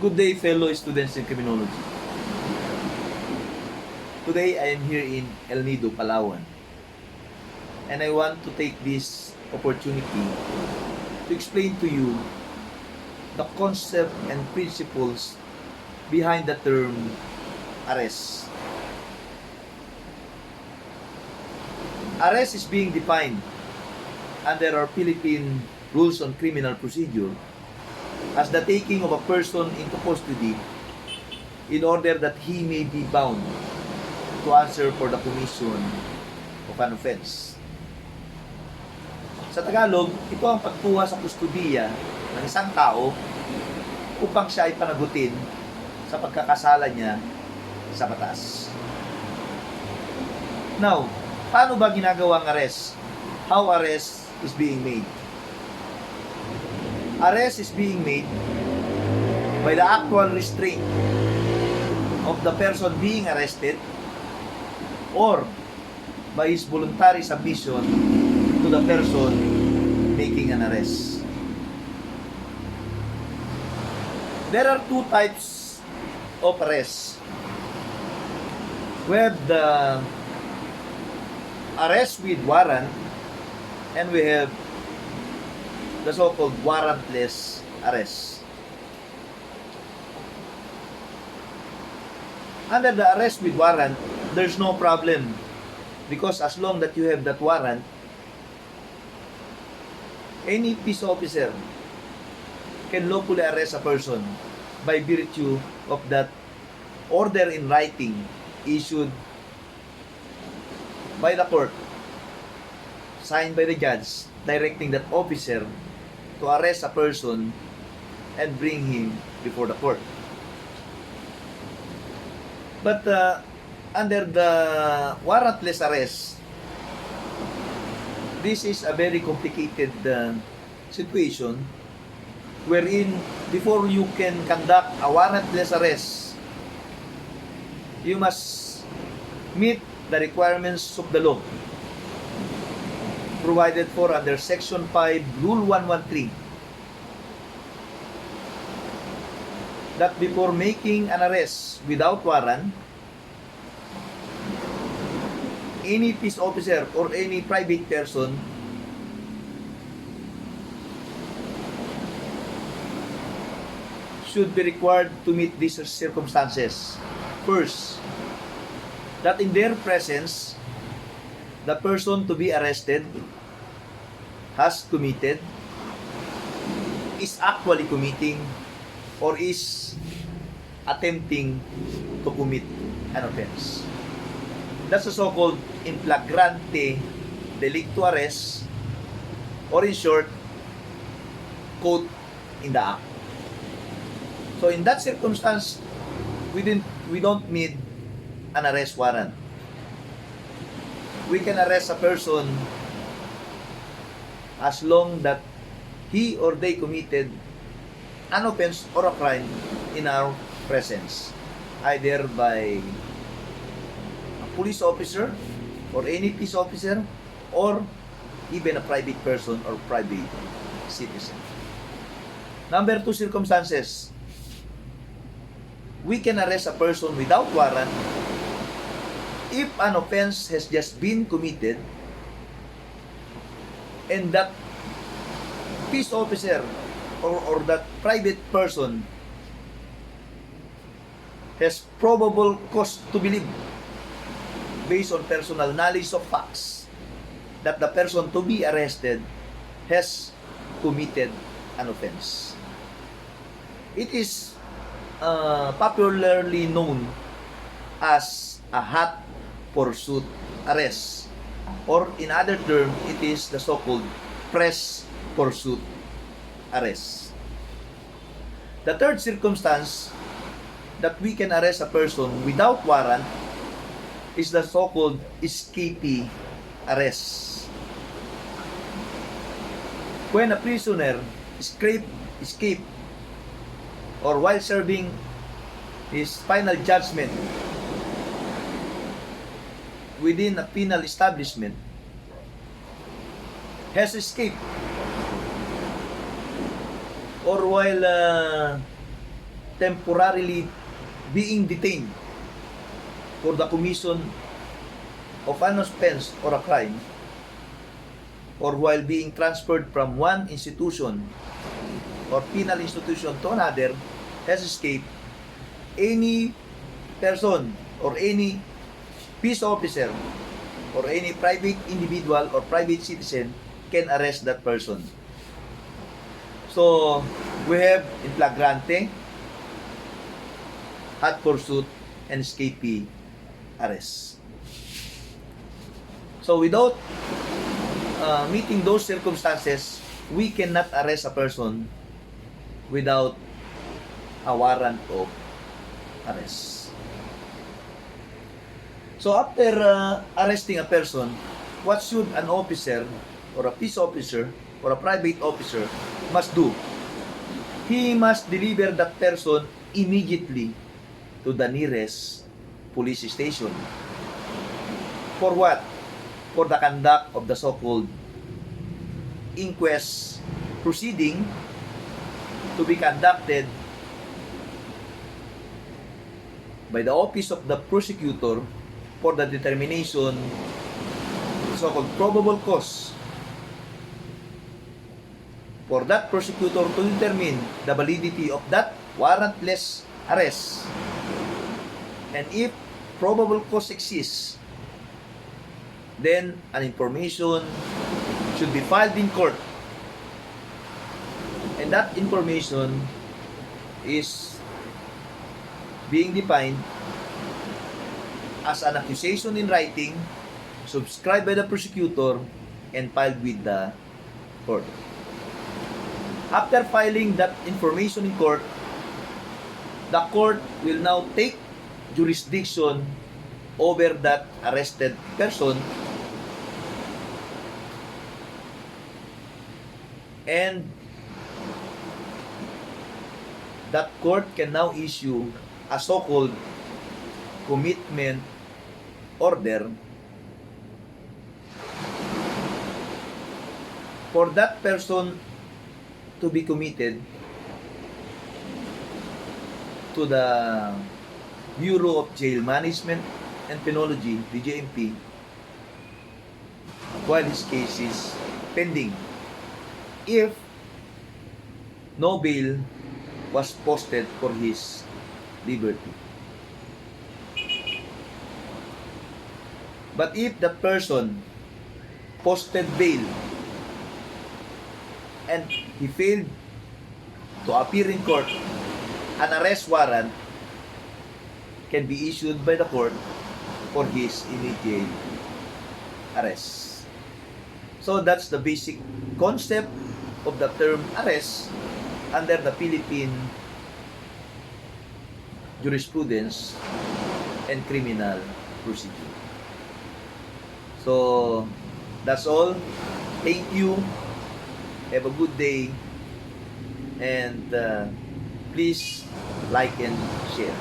Good day, fellow students in criminology. Today I am here in El Nido, Palawan, and I want to take this opportunity to explain to you the concept and principles behind the term arrest. Arrest is being defined under our Philippine rules on criminal procedure as the taking of a person into custody in order that he may be bound to answer for the commission of an offense. Sa Tagalog, ito ang pagkuha sa kustudiya ng isang tao upang siya ay panagutin sa pagkakasala niya sa batas. Now, paano ba ginagawa ang arrest? How arrest is being made? Arrest is being made by the actual restraint of the person being arrested or by his voluntary submission to the person making an arrest. There are two types of arrest. We have the arrest with warrant and we have the so-called warrantless arrest. Under the arrest with warrant, there's no problem because as long that you have that warrant, any peace officer can lawfully arrest a person by virtue of that order in writing issued by the court, signed by the judge, directing that officer to arrest a person and bring him before the court. But under the warrantless arrest, this is a very complicated situation wherein before you can conduct a warrantless arrest, you must meet the requirements of the law provided for under Section 5, Rule 113, that before making an arrest without warrant, any peace officer or any private person should be required to meet these circumstances. First, that in their presence, the person to be arrested has committed, is actually committing, or is attempting to commit an offense. That's the so-called in flagrante delicto arrest, or in short, caught in the act. So in that circumstance, we don't need an arrest warrant. We can arrest a person as long that he or they committed an offense or a crime in our presence, either by a police officer or any peace officer or even a private person or private citizen. Number two circumstances, we can arrest a person without warrant if an offense has just been committed and that peace officer or that private person has probable cause to believe, based on personal knowledge of facts, that the person to be arrested has committed an offense. It is popularly known as a hot pursuit arrest, or in other term, it is the so-called press pursuit arrest. The third circumstance that we can arrest a person without warrant is the so-called escapee arrest. When a prisoner escape or while serving his final judgment within a penal establishment has escaped, or while temporarily being detained for the commission of an offense or a crime, or while being transferred from one institution or penal institution to another, has escaped, any person or any peace officer or any private individual or private citizen can arrest that person. So, we have in flagrante, hot pursuit, and escapee arrest. So, without meeting those circumstances, we cannot arrest a person without a warrant of arrest. So after arresting a person, what should an officer or a peace officer or a private officer must do? He must deliver that person immediately to the nearest police station. For what? For the conduct of the so-called inquest proceeding to be conducted by the office of the prosecutor for the determination of so-called probable cause for that prosecutor to determine the validity of that warrantless arrest. And if probable cause exists, then an information should be filed in court. And that information is being defined as an accusation in writing, subscribed by the prosecutor, and filed with the court. After filing that information in court, the court will now take jurisdiction over that arrested person, and that court can now issue a so-called commitment order for that person to be committed to the Bureau of Jail Management and Penology, BJMP, while his case is pending, if no bail was posted for his liberty. But if the person posted bail and he failed to appear in court, an arrest warrant can be issued by the court for his immediate arrest. So that's the basic concept of the term arrest under the Philippine jurisprudence and criminal procedure. So that's all. Thank you. Have a good day. And please like and share.